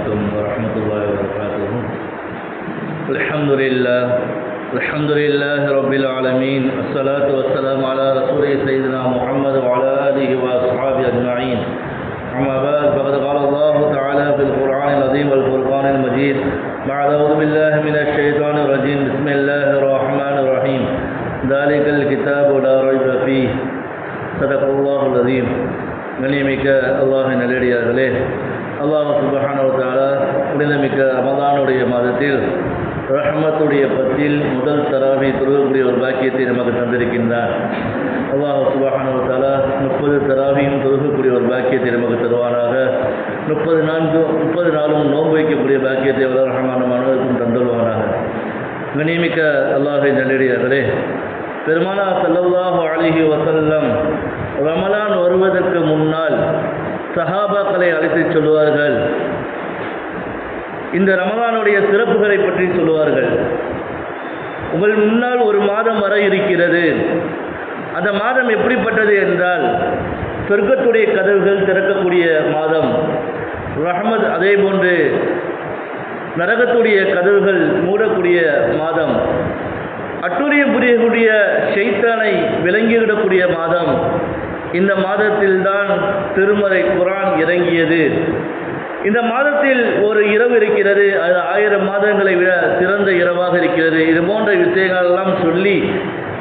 عليكم ورحمة الله وبركاته. الحمد لله رب العالمين، الصلاة والسلام على رسوله سيدنا محمد وعلى آله وأصحابه أجمعين. أما بعد، فقد قال الله تعالى في القرآن العظيم والفرقان المجيد بعد أعوذ بالله من الشيطان الرجيم. بسم الله الرحمن الرحيم. ذلك الكتاب لا ريب فيه. صدق الله العظيم. கண்ணியமிக்க அல்லாஹ்வின் நல்லடியார்களே, அல்லாஹ் சுப்ஹானஹு வ தஆலா புனிதமிக்க ரமலானுடைய மாதத்தில் ரஹ்மத்துடைய பத்தில் முதல் தராவி தொழுகக்கூடிய ஒரு பாக்கியத்தை நமக்கு தந்திருக்கின்றார். அல்லாஹ் சுப்ஹானஹு வ தஆலா 30 தராவியும் தொழுகக்கூடிய ஒரு பாக்கியத்தை நமக்கு தருவாராக. 30 நாளும் நோன்பு வைக்கக்கூடிய பாக்கியத்தை வல்ல ரஹ்மான் அனைவருக்கும் தந்துள்வாராக. கண்ணியமிக்க அல்லாஹ்வின் நல்லடியார்களே, பெருமானார் ஸல்லல்லாஹு அலைஹி வஸல்லம் ரமலான் வருவதற்கு முன்னால் சஹாபாக்களை அழைத்து சொல்லுவார்கள். இந்த ரமலானுடைய சிறப்புகளை பற்றி சொல்லுவார்கள். உங்கள் முன்னால் ஒரு மாதம் வர இருக்கிறது. அந்த மாதம் எப்படிப்பட்டது என்றால், சொர்க்கத்துடைய கதவுகள் திறக்கக்கூடிய மாதம், ரஹ்மத் அதே போன்று நரகத்துடைய கதவுகள் மூடக்கூடிய மாதம், அட்டுழியம் புரியக்கூடிய ஷைத்தானை விளங்கிவிடக்கூடிய மாதம். இந்த மாதத்தில்தான் திருமறை குர்ஆன் இறங்கியது. இந்த மாதத்தில் ஒரு இரவு இருக்கிறது, அது 1000 மாதங்களை விட சிறந்த இரவாக இருக்கிறது. இது போன்ற விஷயங்கள் எல்லாம் சொல்லி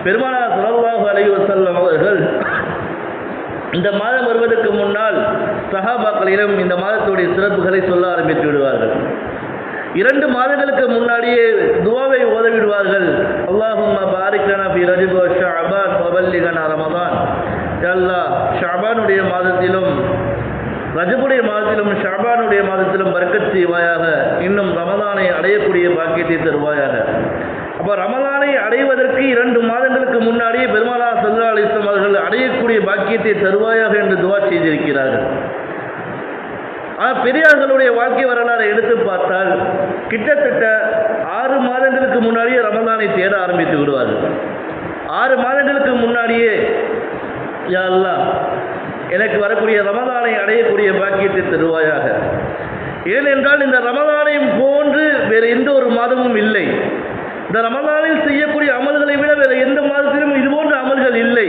பெருமானார் ஸல்லல்லாஹு அலைஹி வஸல்லம் அவர்கள் இந்த மாதம் வருவதற்கு முன்னால் சஹாபாக்களிடம் இந்த மாதத்துடைய சிறப்புகளை சொல்ல ஆரம்பித்து விடுவார்கள். 2 மாதங்களுக்கு முன்னாடியே துஆவை ஓதவிடுவார்கள். அல்லாஹும்ம பாரிக் லனா ஃபீ ரஜப் வ ஷஅபான் வ பல்லிகனா ரமதான். யா அல்லாஹ், ஷஅபானுடைய மாதத்திலும் ரஜபுடைய மாதத்திலும் ஷஅபானுடைய மாதத்திலும் பரக்கத் செய்வாயாக. இன்னும் ரமலானை அடையக்கூடிய பாக்கியத்தை தருவாயாக. அப்போ ரமலானை அடைவதற்கு 2 மாதங்களுக்கு முன்னாடியே பெருமானார் ஸல்லல்லாஹு அலைஹி வஸல்லம் அவர்கள் அடையக்கூடிய பாக்கியத்தை தருவாயாக என்று துஆ செய்திருக்கிறார்கள். பெரியார்களுடைய வாழ்க்கை வரலாறை எடுத்து பார்த்தால் கிட்டத்தட்ட 6 மாதங்களுக்கு முன்னாடியே ரமலானை தேட ஆரம்பித்து விடுவார்கள். 6 மாதங்களுக்கு முன்னாடியே, யா அல்லாஹ், எனக்கு வரக்கூடிய ரமலானை அடையக்கூடிய பாக்கியத்தை தருவாயாக. ஏனென்றால் இந்த ரமலானை போன்று வேறு எந்த ஒரு மாதமும் இல்லை. இந்த ரமலானில் செய்யக்கூடிய அமல்களை விட வேறு எந்த மாதத்திலும் இதுபோன்ற அமல்கள் இல்லை.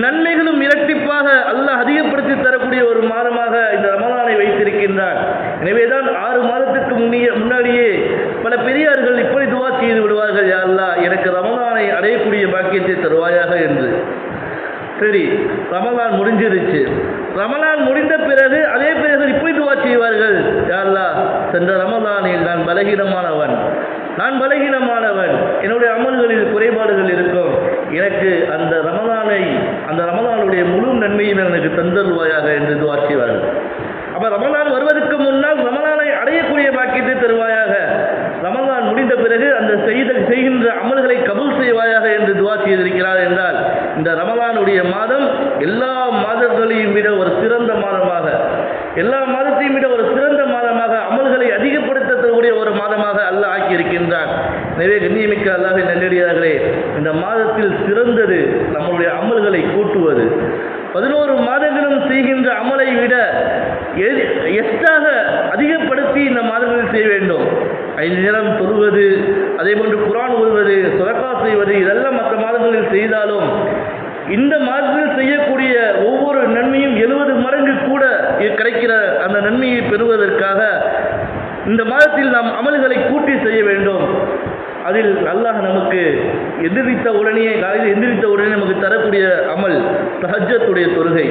நன்மைகளும் இரட்டிப்பாக அல்லாஹ் அதிகப்படுத்தி தரக்கூடிய ஒரு மாதமாக இந்த ரமலானை வைத்திருக்கின்றார். எனவேதான் 6 மாதத்துக்கு முன்னாடியே பல பெரியார்கள் இப்படி துஆ செய்து விடுவார்கள், யா அல்லாஹ், எனக்கு ரமலானை அடையக்கூடிய பாக்கியத்தை தருவாயாக என்று. சரி, ரமலான் முடிஞ்சிருச்சு. ரமலான் முடிந்த பிறகு அதே பிறகு இப்படி துஆ செய்வார்கள், யா அல்லாஹ், சென்ற ரமலானில் நான் பலகீனமானவன், என்னுடைய அமல்களில் குறைபாடுகள் இருக்கும். எனக்கு அந்த ரமலானுடைய முழு நன்மையை எனக்கு தந்தருவாயாக என்று துஆ செய்வார்கள். அப்ப ரமலான் வருவதற்கு முன்னால் ரமலானை அடையக்கூடிய பாக்கியத்தை தருவாயாக. ரமலான் முடிந்த பிறகு அந்த செய்கின்ற அமல்களை கபூல் செய்வாயாக என்று துஆ செய்திருக்கிறார். என்றால் இந்த ரமலானுடைய மாதம் எல்லா மாதங்களையும் விட ஒரு சிறந்த மாதமாக, எல்லா மாதத்தையும் விட ஒரு சிறந்த மாதமாக, அமல்களை அதிகப்படுத்தக்கூடிய ஒரு மாதமாக அல்லாஹ் ஆக்கியிருக்கின்றார். எனவே கண்ணியமிக்க அல்லாஹ்வின் நல்லடியார்களே, இந்த மாதத்தில் சிறந்தது நம்முடைய அமல்களை கூட்டுவது. 11 மாதங்களும் செய்கின்ற அமலை விட எஸ்டாக அதிகப்படுத்தி இந்த மாதங்களில் செய்ய வேண்டும். 5 நேரம் தொழுவது, அதே போன்று குர்ஆன் ஓதுவது, சதகா செய்வது, இதெல்லாம் மற்ற மாதங்களில் செய்தாலும் இந்த மாதத்தில் செய்யக்கூடிய ஒவ்வொரு நன்மையும் 70 மடங்கு கூட கிடைக்கிற அந்த நன்மையை பெறுவதற்காக இந்த மாதத்தில் நாம் அமல்களை கூட்டி செய்ய வேண்டும். அதில் அல்லாஹ் நமக்கு காலையில் எந்திரித்த உடனே நமக்கு தரக்கூடிய அமல் தஹஜ்ஜத்துடைய தொழுகை.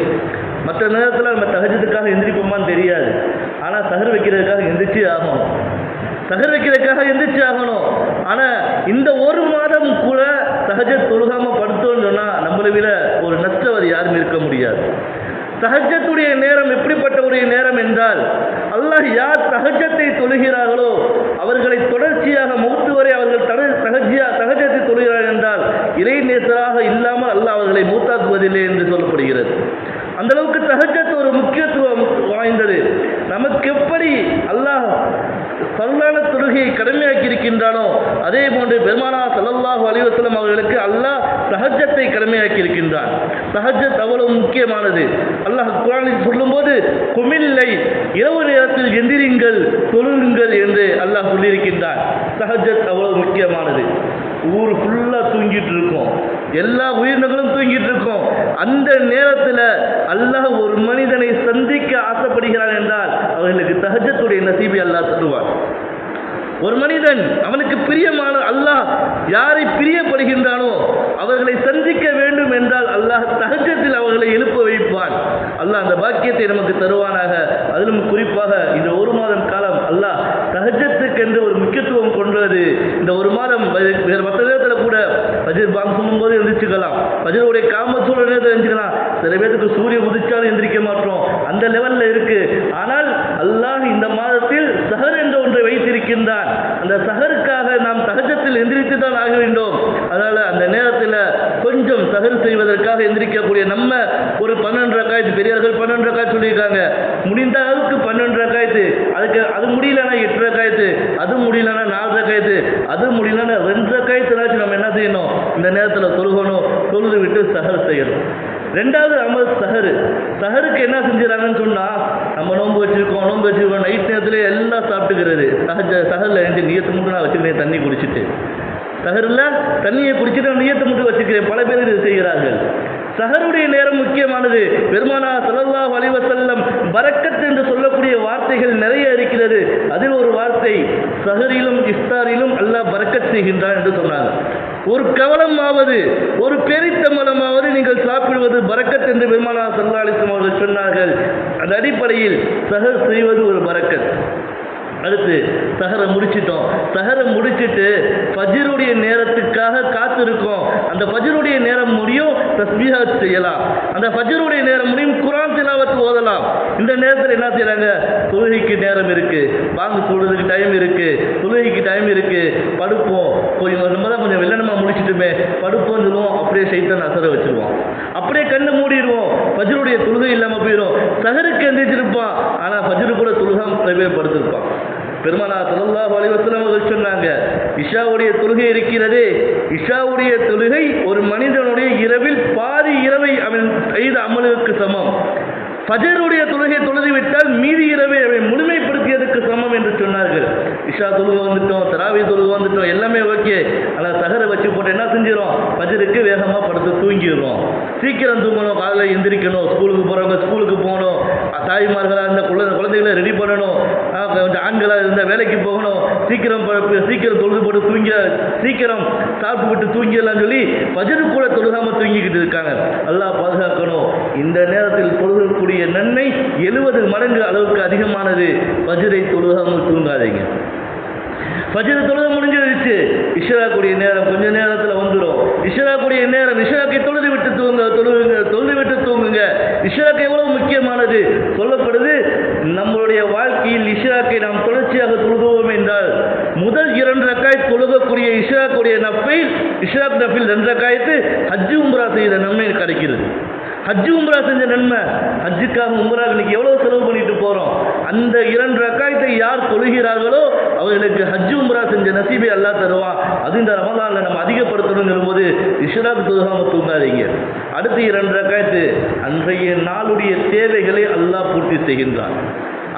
மற்ற நேரத்தில் நம்ம தஹஜ்ஜத்துக்காக எந்திரிப்போமான்னு தெரியாது. ஆனால் சஹர் வைக்கிறதுக்காக எந்திரிச்சு ஆகணும். ஆனால் இந்த ஒரு மாதம் கூட தஹஜ்ஜத் தொழுகாமல் படுத்தோன்னு சொன்னால் நம்மளை விட ஒரு நஷ்டவாதி யாரும் இருக்க முடியாது. தஹஜ்ஜத்துடைய நேரம் எப்படிப்பட்ட ஒரு நேரம் என்றால், அல்லாஹ் யார் தஹஜ்ஜத்தை தொழுகிறார்களோ அவர்களை தொடர்ச்சியாக மௌத்து வரை அவர்கள் தஹஜ்ஜத்தை தொழுகிறார்கள் என்றால் இறை நேசராக இல்லாமல் அல்லாஹ் அவர்களை மூத்தாக்குவதில்லை என்று சொல்லப்படுகிறது. அந்த அளவுக்கு தஹஜ்ஜத் ஒரு முக்கியத்துவம் வாய்ந்தது. நமக்கு எப்படி அல்லாஹ் ஃபர்லான தொழுகையை கடமையாக்கி இருக்கின்றானோ அதே போன்று பெருமானார் ஸல்லல்லாஹு அலைஹி வஸல்லம் அவர்களுக்கு அல்லாஹ் தஹஜ்ஜத்தை கடமையாக்கி இருக்கின்றான். தஹஜ்ஜத் அவ்வளவு முக்கியமானது. அல்லாஹ் குர்ஆனில் சொல்லும்போது குமில்லை, இரவு நேரத்தில் எந்திரிங்கள் தொழுங்கள் என்று அல்லாஹ் சொல்லியிருக்கின்றான். தஹஜ்ஜத் அவ்வளவு முக்கியமானது. ஊர் ஃபுல்லாக தூங்கிட்டு இருக்கோம், எல்லா உயிரினங்களும் தூங்கிட்டு இருக்கோம். அந்த நேரத்தில் அல்லாஹ் ஒரு மனிதனை சந்திக்க ஆசைப்படுகிறான் என்றால் அவர்களுக்கு தஹஜ்ஜத்துடைய நசீபை அல்லாஹ் தருவான். ஒரு மனிதன் அவனுக்கு பிரியமான அல்லாஹ் யாரை பிரியப்படுகின்றானோ அவர்களை சந்திக்க வேண்டும் என்றால் அல்லாஹ் தஹஜ்ஜத்தில் அவர்களை எழுப்ப வைப்பான். அல்லாஹ் அந்த பாக்கியத்தை நமக்கு தருவானாக. அதிலும் குறிப்பாக இந்த ஒரு மாதம் காலம் அல்லாஹ் தஹஜ்ஜத்துக்கு என்று ஒரு முக்கியத்துவம் கொண்டது. இந்த ஒரு மாதம் வேறு மற்ற நேரத்தில் கூட ஃபஜ்ர் பாங்க் சொல்லும்போது எந்திரிச்சுக்கலாம், ஃபஜ்ருடைய காமத்தோட நேரத்தில் எந்திரிக்கலாம். சில பேருக்கு சூரியன் உதிச்சாலும் எந்திரிக்க மாட்டோம், அந்த லெவலில் இருக்கு. ஆனால் அல்லாஹ் இந்த மாதத்தில் சஹர் என்ற ஒன்றை வைத்திருக்கின்றான். அந்த சஹருக்காக நாம் தஹஜ்ஜத்தில் எந்திரித்து தான் ஆக வேண்டும். அதனால அந்த நேரத்தில் கொஞ்சம் சஹர் செய்வதற்காக எந்திரிக்கக்கூடிய நம்ம ஒரு 12 ரக்காயத்து, பெரியவர்கள் 12 ரக்காயத்து சொல்லியிருக்காங்க, முடிந்த அளவுக்கு 12 ரக்காயத்து, அது முடியலன்னா 8 ரக்காயத்து, அது முடியலன்னா 4 ரக்காயத்து, அது முடியலன்னா 2 ரக்காயத்துனாச்சும் நம்ம என்ன செய்யணும், இந்த நேரத்தில் தொழுகணும். தொழுது விட்டு சஹர் செய்யணும். ரெண்டாவது அமல் சஹரு. சஹருக்கு என்ன செஞ்சுறாங்கன்னு சொன்னால், நம்ம நோன்பு வச்சுருக்கோம் நைட் நேரத்தில் எல்லாம் சாப்பிட்டுக்கிறது. சஹரில் எழுந்து நியத்தை மட்டும் நான் வச்சுக்கிறேன், தண்ணி குடிச்சிட்டு சஹரில் தண்ணியை குடிச்சிட்டு நியத்தை மட்டும் வச்சுக்கிறேன். பல பேர் இது செய்கிறார்கள். சஹருடைய நேரம் முக்கியமானது. பெருமானார் ஸல்லல்லாஹு அலைஹி வஸல்லம் பரக்கத் என்று சொல்லக்கூடிய வார்த்தைகள் நிறைய இருக்கிறது. அதில் ஒரு வார்த்தை, சஹரிலும் இஃப்தாரிலும் அல்லாஹ் பரக்கத் செய்கின்றான் என்று சொன்னாங்க. ஒரு கவலமாவது ஒரு பெரித்தமலமாவது நீங்கள் சாப்பிடுவது பரக்கத் என்று பெருமானார் ஸல்லல்லாஹு அலைஹி வஸல்லம் அவர்கள் சொன்னார்கள். அந்த அடிப்படையில் சஹர் செய்வது ஒரு பரக்கத். அடுத்து சஹரை முடிச்சிட்டோம். சஹரை முடிச்சுட்டு ஃபஜ்ருடைய நேரத்துக்காக காத்திருக்கோம். அந்த ஃபஜ்ருடைய நேரம் முடியும், தஸ்பீஹாத் செய்யலாம். அந்த ஃபஜ்ருடைய நேரம் முடியும், குர்ஆன் திலாவத் ஓதலாம். இந்த நேரத்தில் என்ன செய்யறாங்க, தொழுகைக்கு நேரம் இருக்கு, பாங்கு சொல்றதுக்கு டைம் இருக்கு, தொழுகைக்கு டைம் இருக்கு, படுப்போம், கொஞ்சம் நம்ம தான் கொஞ்சம் வெள்ளனமா முடிச்சிட்டுமே படுப்போம் சொல்லுவோம். அப்படியே சைத்தான் அசரை வச்சிருவோம், அப்படியே கண்ணு மூடிடுவோம். ஃபஜ்ருடைய தொழுகை இல்லாமல் போயிடும். சஹருக்கு எந்திரிச்சிருப்பான், ஆனால் ஃபஜ்ரு கூட தொழுகாம படுத்திருப்பான். பெருமானார் ஸல்லல்லாஹு அலைஹி வஸல்லம் அவர்கள் சொன்னாங்க, இஷாவுடைய தொழுகை இருக்கிறதே, இஷாவுடைய தொழுகை ஒரு மனிதனுடைய இரவில் பாதி இரவை அவன் செய்த அமலுக்கு சமம். ஃபஜ்ருடைய தொழுகை தொழுதுவிட்டால் மீதி இரவை அவன் முழுமைப்படுத்தியதற்கு சமம் என்று சொன்னார்கள். இஷா தொழுகை வந்துட்டோம், தராவி தொழுகை வந்துட்டோம், எல்லாமே ஓகே. ஆனால் சஹரை வச்சு போட்டு என்ன செஞ்சிடும், ஃபஜ்ருக்கு வேகமாக படுத்து தூங்கிடுறோம். சீக்கிரம் தூங்கணும், காலையில் எந்திரிக்கணும், ஸ்கூலுக்கு போகிறவங்க ஸ்கூலுக்கு போகணும், தாய்மார்களாக இருந்த குழந்தைகளை ரெடி பண்ணணும், கொஞ்சம் ஆண்களாக இருந்தால் வேலைக்கு போகணும், சீக்கிரம் தொழுது போட்டு தூங்கி சீக்கிரம் சாப்பிட்டு விட்டு தூங்கிடலாம் சொல்லி ஃபஜ்ரு கூட தொழுகாமல் தூங்கிக்கிட்டு இருக்காங்க. அல்லாஹ் பாதுகாக்கணும். இந்த நேரத்தில் தொழுகக்கூடிய நன்மை 70 மடங்கு அளவுக்கு அதிகமானது. ஃபஜ்ரை தொழுகாமல் தூங்காதீங்க. ஃபஜ்ர் தொழுகை முடிஞ்சிருச்சு, இஷ்ராக்குடைய நேரம் கொஞ்ச நேரத்தில் வந்துடும். இஷ்ராக்குடைய நேரம், இஷ்ராக்கை தொழுது விட்டு தூங்குங்க. இஷ்ராக்கு எவ்வளவு முக்கியமானது சொல்லப்படுது. நம்மளுடைய வாழ்க்கையில் இஷ்ராக்கை நாம் தொடர்ச்சியாக தொழுதுவோம் என்றால் முதல் 2 ரக்காயத் தொழுகக்கூடிய இஷ்ராக்குடைய நஃபில் 2 ரக்காயத்து ஹஜ் உம்ரா செய்த நன்மை கிடைக்கிறது. ஹஜ் உம்ரா செஞ்ச நன்மை, ஹஜ்ஜுக்காக உம்ரா இன்னைக்கு எவ்வளவு செலவு பண்ணிட்டு போறோம். அந்த 2 ரக்காயத்தை யார் தொழுகிறார்களோ அவர்களுக்கு ஹஜ் உம்ரா செஞ்ச நசீபை அல்லாஹ் தருவான். அது இந்த ரமலான்ல நம்ம அதிகப்படுத்தணுங்கிற போது இஷ்ராக் தொழுகாம தூங்காதீங்க. அடுத்த 2 ரக்காயத்து அன்றைய நாளுடைய தேவைகளை அல்லாஹ் பூர்த்தி செய்கின்றான்.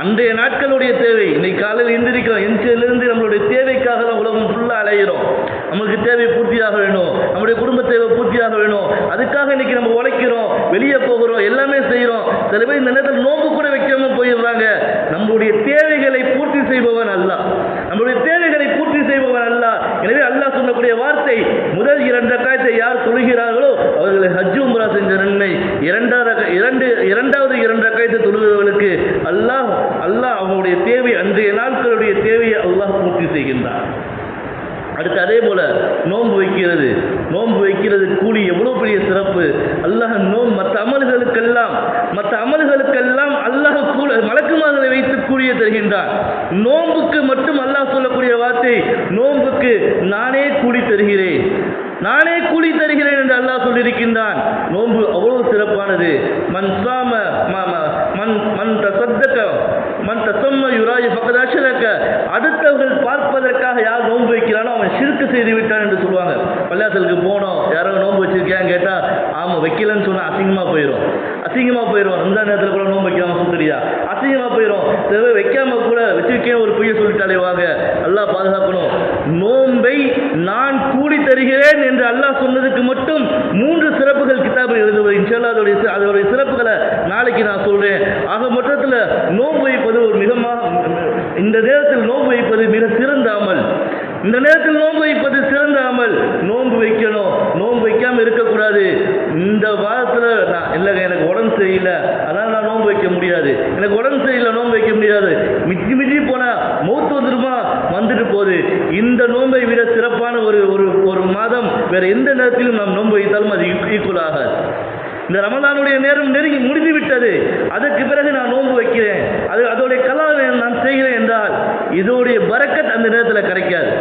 அன்றைய நாட்களுடைய தேவை, இன்னைக்கு காலையில் எந்திரிக்கிறோம், எந்திரிலிருந்து நம்மளுடைய தேவைக்காக தான் உலகம் ஃபுல்லாக அலைகிறோம். நம்மளுக்கு தேவை பூர்த்தியாக வேணும், நம்முடைய குடும்ப தேவை பூர்த்தியாக வேணும், அதுக்காக இன்னைக்கு நம்ம உழைக்கிறோம், வெளியே போகிறோம், எல்லாமே செய்கிறோம். சில பேர் இந்த நேரத்தில் நோன்பு கூட வைக்காம போயிடுறாங்க. நம்மளுடைய தேவைகளை பூர்த்தி செய்பவன் அல்லாஹ், நம்மளுடைய தேவைகளை பூர்த்தி செய்பவன் அல்லாஹ். எனவே அல்லாஹ் சொல்லக்கூடிய வார்த்தை, முதல் 2 ரக்காயத்தை யார் தொழுகிறார்களோ அவர்களை ஹஜ் உம்ரா செஞ்ச நன்மை. இரண்டாவது 2 ரக்காயத்தை தொழுகிறவர்களுக்கு அல்லாஹ் அவனுடைய தேவை, அன்றைய நாட்களுடைய தேவையை அல்லாஹ் பூர்த்தி செய்கின்றார். அடுத்து அதே போல நோன்பு வைக்கிறது கூலி எவ்வளவு பெரிய சிறப்பு. அல்லாஹ் மற்ற அமல்களுக்கெல்லாம் அல்லாஹ் மலக்குமார்களை வைத்து கூலியை தருகின்றான். நோன்புக்கு மட்டும் அல்லாஹ் சொல்லக்கூடிய வார்த்தை, நோன்புக்கு நானே கூலி தருகிறேன் என்று அல்லாஹ் சொல்லியிருக்கின்றான். நோன்பு அவ்வளவு சிறப்பானது. மன் தசம்ம யுராயி ஃபக்கத் அஷ்ரக, அடுத்த போயிடும், ரம்ஜான் நேரத்தில் கூட நோன்பு வைக்காம சுத்தரியா, அசிங்கமாக போயிடும், வைக்காம கூட வச்சு ஒரு பொய்ய சொல்லிட்டாலே வாங்க. அல்லாஹ் பாதுகாக்கணும். நோன்பை நான் கூடி தருகிறேன் என்று அல்லாஹ் சொன்னதுக்கு மட்டும் 3 சிறப்புகள் கிதாபில் எழுதுவது. இன்ஷா அல்லாஹ் அதோடைய சிறப்புகளை நாளைக்கு நான் சொல்றேன். ஆக மொத்தத்தில் நோன்பு வைப்பது ஒரு இந்த நேரத்தில் நோன்பு வைப்பது மிக சிறந்த அமல். இந்த நேரத்தில் நோன்பு வைப்பது சிறந்த அமல். நோன்பு வைக்கணும், நோன்பு வைக்காம இருக்கக்கூடாது. இந்த வாரத்தில் நான் இல்லைங்க எனக்கு உடம்பு சரியில்லை அதனால் நான் நோன்பு வைக்க முடியாது, எனக்கு உடம்பு சரியில்லை நோன்பு வைக்க முடியாது, மிஞ்சி போனால் மௌத்து வந்துட்டு போகுது. இந்த நோன்பை விட சிறப்பான ஒரு மாதம் வேற எந்த நேரத்திலும் நாம் நோன்பு வைத்தாலும் அது ஈக்குவல் ஆகாது. இந்த ரமலானுடைய நேரம் நெருங்கி முடிந்து விட்டது, அதற்கு பிறகு நான் நோன்பு வைக்கிறேன், அதோடைய கலாவை நான் செய்கிறேன் என்றால் இதோடைய பரக்கத் அந்த நேரத்தில் கிடைக்காது.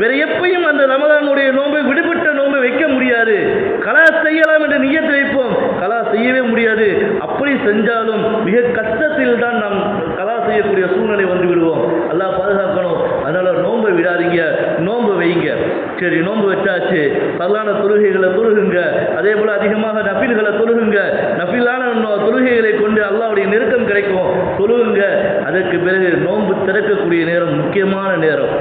வேற எப்பயும் அந்த ரமலானுடைய நோன்பை விடுபட்ட நோன்பை வைக்க முடியாது. கலா செய்யலாம் என்று நியத்து வைப்போம், கலா செய்யவே முடியாது. அப்படி செஞ்சாலும் மிக கஷ்டத்தில் தான் நாம் கலா செய்யக்கூடிய சூழ்நிலை வந்து விடுவோம். அல்லாஹ் பாதுகாக்கணும். அதனால நோன்பை விடாதீங்க, நோன்பு வைங்க. சரி, நோன்பு வச்சாச்சு, பரலான தொழுகைகளை தொழுகுங்க, அதே போல அதிகமாக நஃபில்களை தொழுகுங்க. நஃபிலான தொழுகைகளை கொண்டு அல்லாஹ்வுடைய நெருக்கம் கிடைக்கும், தொழுகுங்க. அதற்கு பிறகு நோன்பு திறக்கக்கூடிய நேரம் முக்கியமான நேரம்.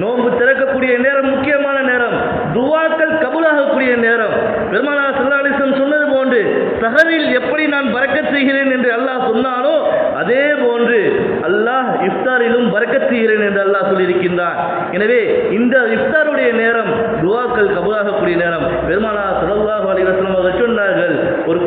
நோன்பு திறக்கக்கூடிய நேரம் முக்கியமான நேரம், துவாக்கள் கபூலாகக்கூடிய நேரம். பெருமானார் ஸல்லல்லாஹு அலைஹி வஸல்லம் சொன்னது போன்று சஹரில் எப்படி நான் பரக்கத் செய்கிறேன் என்று அல்லாஹ் சொன்னானோ அதே போன்று அல்லாஹ் இஃப்தாரிலும் பரக்கத் செய்கிறேன் என்று அல்லாஹ் சொல்லியிருக்கின்றான். எனவே இந்த இஃப்தாருடைய நேரம் துவாக்கள் கபூலாகக்கூடிய நேரம். பெருமானார் ஸல்லல்லாஹு அலைஹி வஸல்லம் அவர்கள் சொன்னார்கள், ஒரு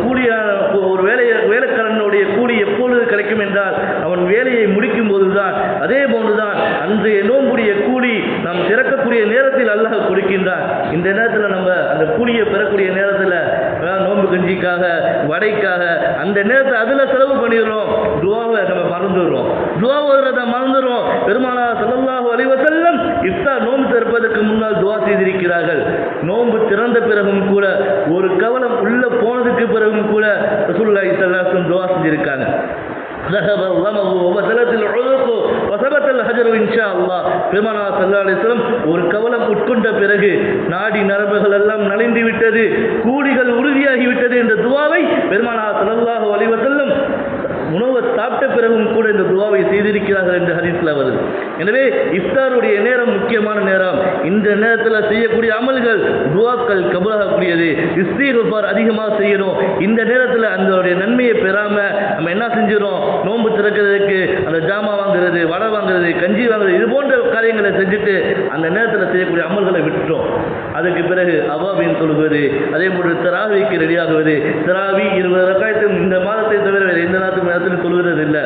வேலைக்காரனுடைய கூலி எப்பொழுது கிடைக்கும் என்றால் அவன் வேலையை முடிக்கும் போதுதான். அதே போன்றுதான் அன்றைய நோன்புடைய கூலி நாம் திறக்கக்கூடிய நேரத்தில் அல்லாஹ் கொடுக்கின்றான். இந்த நேரத்தில் நம்ம அந்த கூலியை பெறக்கூடிய நேரத்தில் நோன்பு கஞ்சிக்காக வடைக்காக அந்த நேரத்தை அதில் செலவு பண்ணிடுறோம், துவாவை நம்ம மறந்துடுறோம், துவா ஓதுறதை மறந்துடுறோம். பெருமானார் ஸல்லல்லாஹு அலைஹி வஸல்லம் இஃப்தார் நோன்பு திறப்பதற்கு முன்னால் துவா செய்திருக்கிறார்கள். நோன்பு திறந்த பிறகும் கூட, ஒரு கவலம் உள்ள போனதுக்கு பிறகும் கூட ரசூலுல்லாஹி ஸல்லல்லாஹு அலைஹி வஸல்லம் துவா செஞ்சிருக்காங்க. பெருமானார் ஸல்லல்லாஹு அலைஹி வஸல்லம் ஒரு கவலம் உட்கொண்ட பிறகு நாடி நரம்புகள் எல்லாம் நலிந்து விட்டது, கூலிகள் உறுதியாகிவிட்டது என்ற துவாவை பெருமானார் ஸல்லல்லாஹு அலைஹி வஸல்லம் உணவை சாப்பிட்ட பிறகும் கூட இந்த துவாவை செய்திருக்கிறார்கள் என்று ஹதீஸ்ல வருது. எனவே இஃப்தாருடைய நேரம் முக்கியமான நேரம். இந்த நேரத்தில் செய்யக்கூடிய அமல்கள் துவாக்கள் கபூலாகக்கூடியது. இஸ்திக்ஃபார் அதிகமாக செய்யணும். இந்த நேரத்தில் அந்த நன்மையை பெறாம நம்ம என்ன செஞ்சிடும், நோன்பு திறக்கிறதுக்கு அந்த ஜாமா வாங்குறது, வடை வாங்குறது, கஞ்சி வாங்குறது, இது போன்ற காரியங்களை செஞ்சுட்டு அந்த நேரத்தில் செய்யக்கூடிய அமல்களை விட்டுட்டோம். அதுக்கு பிறகு அவாபின் தொழுவது, அதே போன்று தராவிக்கு ரெடியாகுவது. தராவி 20 ரக்காயத்தும் இந்த மாதத்தை தவிர வேறு எந்த நேரத்துக்கு தொழுகிறது இல்லை.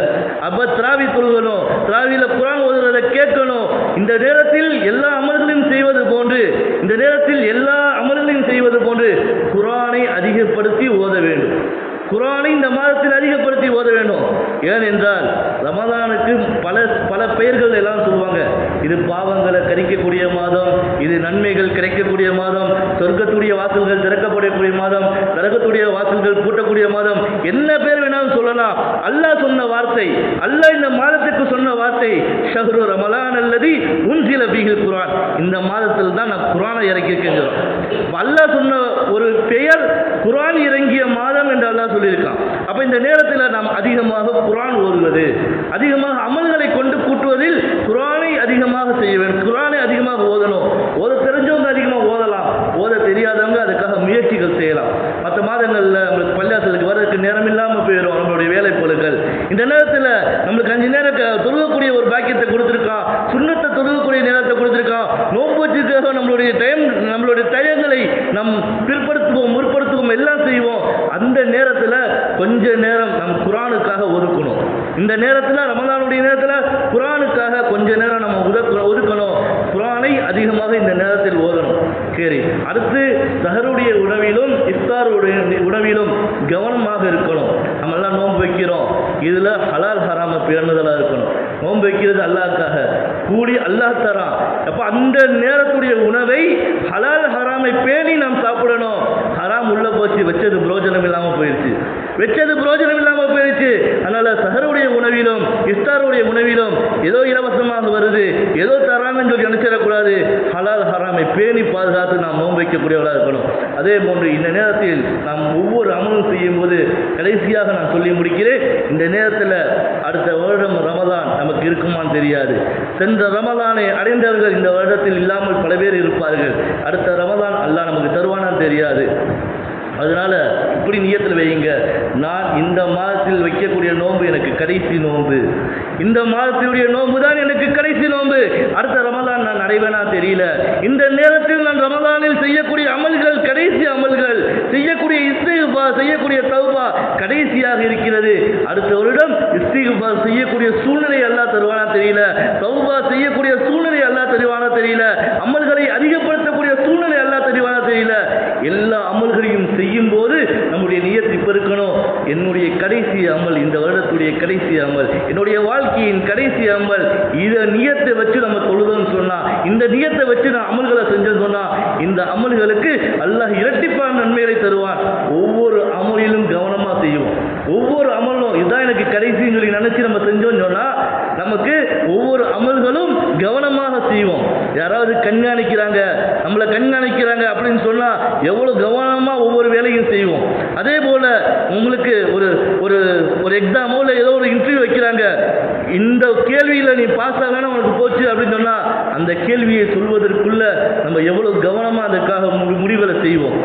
அப்ப தராவி தொழுகணும், தராவியில குர்ஆன் ஓதுறதை கேட்கணும். இந்த நேரத்தில் எல்லா அமல்களையும் செய்வது போன்று, இந்த நேரத்தில் எல்லா அமல்களையும் செய்வது போன்று குர்ஆனை அதிகப்படுத்தி ஓத வேண்டும். குர்ஆனை இந்த மாதத்தில் அதிகப்படுத்தி ஓத வேண்டும். ஏனென்றால் ரமலானுக்கு பல பெயர்கள் எல்லாம் சொல்லுவாங்க. இது பாவங்களை கரிக்கக்கூடிய மாதம், இது நன்மைகள் கிடைக்கக்கூடிய மாதம், சொர்க்கத்துடைய வாசல்கள் திறக்கப்படக்கூடிய மாதம், நரகத்துடைய வாசல்கள் பூட்டக்கூடிய மாதம், என்ன பேர் வேணாலும் சொல்லலாம். அல்லாஹ் சொன்ன வார்த்தை, அல்லாஹ் இந்த மாதத்துக்கு சொன்ன வார்த்தை ஷஹ்ரு ரமலான் அல்லதி உன்சில ஃபீஹில் குர்ஆன். இந்த மாதத்தில் தான் நான் குர்ஆனை இறக்கியிருக்கேன். அல்லாஹ் சொன்ன ஒரு பெயர் குர்ஆன் இறங்கிய மாதம் என்று அல்லாஹ் சொல்லியிருக்கான். அப்ப இந்த நேரத்தில் நாம் அதிகமாக குர்ஆன் ஓதுவது, அதிகமாக அமல்களை கொண்டு கூட்டுவதில் குர்ஆனை அதிகமாக செய்ய வேண்டும். குர்ஆனை அதிகமாக ஓதணும். ஓத தெரிஞ்சவங்க அதிகமாக ஓதலாம், ஓத தெரியாதவங்க அதுக்காக முயற்சிகள் செய்யலாம். மற்ற மாதங்களில் நம்மளுக்கு பள்ளியாசலுக்கு வர்றதுக்கு நேரம் இல்லாமல் போயிடும் நம்மளுடைய வேலை பொருட்கள். இந்த நேரத்தில் நம்மளுக்கு 5 நேரம் தொழுகக்கூடிய ஒரு பாக்கியத்தை கொடுத்துருக்கான், சுன்னத்தை தொழுகக்கூடிய நேரத்தை கொடுத்துருக்கான். நோன்பு வச்சுக்காக நம்மளுடைய டயங்களை நம் பிற்படுத்துவோம், முற்படுத்துவோம், எல்லாம் செய்வோம். அந்த நேரத்தில் கொஞ்ச நேரம் நம் குர்ஆனுக்காக ஒதுக்கணும். இந்த நேரத்தில் ரமலானுடைய நேரத்தில் குர்ஆனுக்காக கொஞ்ச நேரம் நம்ம ஒதுக்கணும். குர்ஆனை அதிகமாக இந்த நேரத்தில் ஓதணும். சரி, அடுத்து சஹருடைய உணவிலும் இஃப்தாருடைய உணவிலும் கவனமாக இருக்கணும். நம்ம எல்லாம் நோன்பு வைக்கிறோம், இதில் ஹலால் ஹராம பேணுதலாக இருக்கணும். நோன்பு வைக்கிறது அல்லாஹ்க்காக, கூடி அல்லாஹ் தரான். அப்போ அந்த நேரத்துடைய உணவை ஹலால் ஹராமை பேணி நாம் சாப்பிடணும். ஹராம் உள்ள போச்சு, வச்சது பிரயோஜனம் இல்லாமல் போயிடுச்சு, அதனால சஹருடைய உணவிலும் இஃப்தாருடைய உணவிலும் ஏதோ இலவசமாக வருது, ஏதோ தராங்கன்னு சொல்லி நினைச்சிடக்கூடாது. ஹலால் ஹராமை பேணி பாதுகாத்து நாம் நோன்பு வைக்கக்கூடியவர்களாக இருக்கணும். அதே போன்று இந்த நேரத்தில் நாம் ஒவ்வொரு அமலும் செய்யும் போது கடைசியாக நான் சொல்லி முடிக்கிறேன், இந்த நேரத்தில் அடுத்த வருடம் ரமதான் நமக்கு இருக்குமான்னு தெரியாது. சென்ற ரமதானை அடைந்தவர்கள் இந்த வருடத்தில் இல்லாமல் பல பேர் இருப்பார்கள். அடுத்த ரமதான் அல்லாஹ் நமக்கு தருவானான்னு தெரியாது. அதனால இப்படி நியத்தில் வையுங்க, நான் இந்த மாதத்தில் வைக்கக்கூடிய நோன்பு எனக்கு கடைசி நோன்பு, இந்த மாதத்தினுடைய நோன்பு தான் எனக்கு கடைசி நோன்பு. அடுத்த ரமதான் நான் அடைவேனா தெரியல. இந்த நேரத்தில் நான் ரமதானில் செய்யக்கூடிய அமல்கள் கடைசி அமல்கள், செய்யக்கூடிய இஸ்திக்பார் செய்யக்கூடிய தௌபா கடைசியாக இருக்கிறது. அடுத்த வருடம் இஸ்திக்பார் செய்யக்கூடிய சூழ்நிலை அல்லாஹ் தருவானா தெரியல, தௌபா செய்யக்கூடிய சூழ்நிலை அல்லாஹ் தருவானா தெரியல, அமல்களை அதிகப்படுத்தக்கூடிய சூழ்நிலை அல்லாஹ் தருவானா தெரியல. எல்லா அமல்களையும் செய்யும் போது நம்முடைய நியத் இப்ப இருக்கணும், என்னுடைய கடைசி அமல் இந்த வருடத்துடைய கடைசி அமல், என்னுடைய வாழ்க்கையின் கடைசி அமல், இதை நியத்தை வச்சு நம்ம தொழுதோம்னு சொன்னா, இந்த நியத்தை வச்சு நான் அமல்களை செஞ்சேன்னு சொன்னா, இந்த அமல்களுக்கு அல்லாஹ் இரட்டிப்பான நன்மைகளை தருவான். ஒவ்வொரு அமலிலும் கவனமா செய்வோம். ஒவ்வொரு அமலும் இதுதான் எனக்கு கடைசின்னு சொல்லி நினைச்சு நம்ம செஞ்சோம்னு சொன்னா, நமக்கு ஒவ்வொரு அமல்களும் கவனமாக செய்வோம். யாராவது கண்காணிக்கிறாங்க, நம்மளை கண்காணிக்கிறாங்க அப்படின்னு சொன்னா எவ்வளவு கவனமா ஒவ்வொரு வேலையும் செய்வோம். அதே போல உங்களுக்கு ஒரு ஒரு ஒரு எக்ஸாமோ இல்லை ஏதோ ஒரு இன்டர்வியூ வைக்கிறாங்க, இந்த கேள்வியில நீ பாஸ் ஆகணும் உனக்கு போச்சு அப்படின்னு சொன்னா, அந்த கேள்வியை சொல்வதற்குள்ள நம்ம எவ்வளவு கவனமா அதற்காக முடிவுகளை செய்வோம்.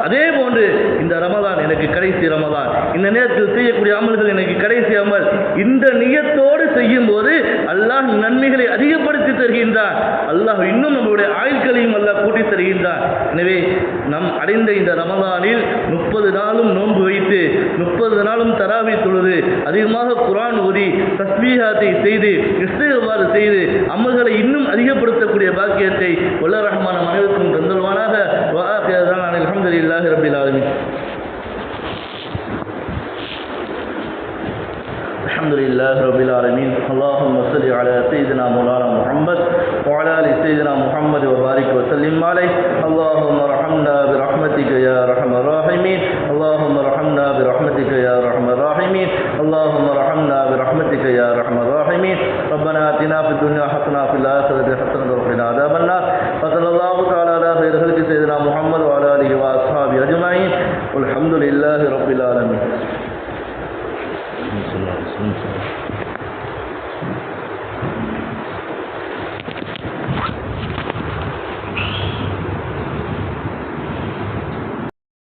அதே போன்று இந்த ரமதான் எனக்கு கடைசி ரமதான், இந்த நேரத்தில் செய்யக்கூடிய அமல்கள் எனக்கு கடைசி அமல், இந்த நியத்தோடு செய்யும் போது அல்லாஹ் நன்மைகளை அதிகப்படுத்தி தருகின்றான். அல்லாஹ் இன்னும் நம்மளுடைய ஆயுட்களையும் அல்லாஹ் கூட்டி தருகின்றான். எனவே நம் அடைந்த இந்த ரமதானில் 30 நாளும் நோன்பு வைத்து 30 நாளும் தராவி தொழுது அதிகமாக குர்ஆன் ஓதி தஸ்பீஹாத்தை செய்து இஸ்திக்பார் செய்து அமல்களை இன்னும் அதிகப்படுத்தக்கூடிய பாக்கியத்தை வல்ல ரஹ்மான் அனைவருக்கும் தந்தல்வானாக. வ ஆகிரு தஅவானா அல்ஹம்துலில்லாஹி ரப்பில் ஆலமீன். الحمد لله رب العالمين. اللهم صل على سيدنا مولانا محمد وعلى ال سيدنا محمد وبارك وسلم عليه. اللهم ارحمنا برحمتك يا ارحم الراحمين. اللهم ارحمنا برحمتك يا ارحم الراحمين. اللهم ارحمنا برحمتك يا ارحم الراحمين. ربنا آتنا في الدنيا حسنة وفي الآخرة حسنة وقنا عذاب النار. وصلى الله تعالى على خير خلق سيدنا محمد وعلى آله وأصحابه أجمعين. والحمد لله رب العالمين.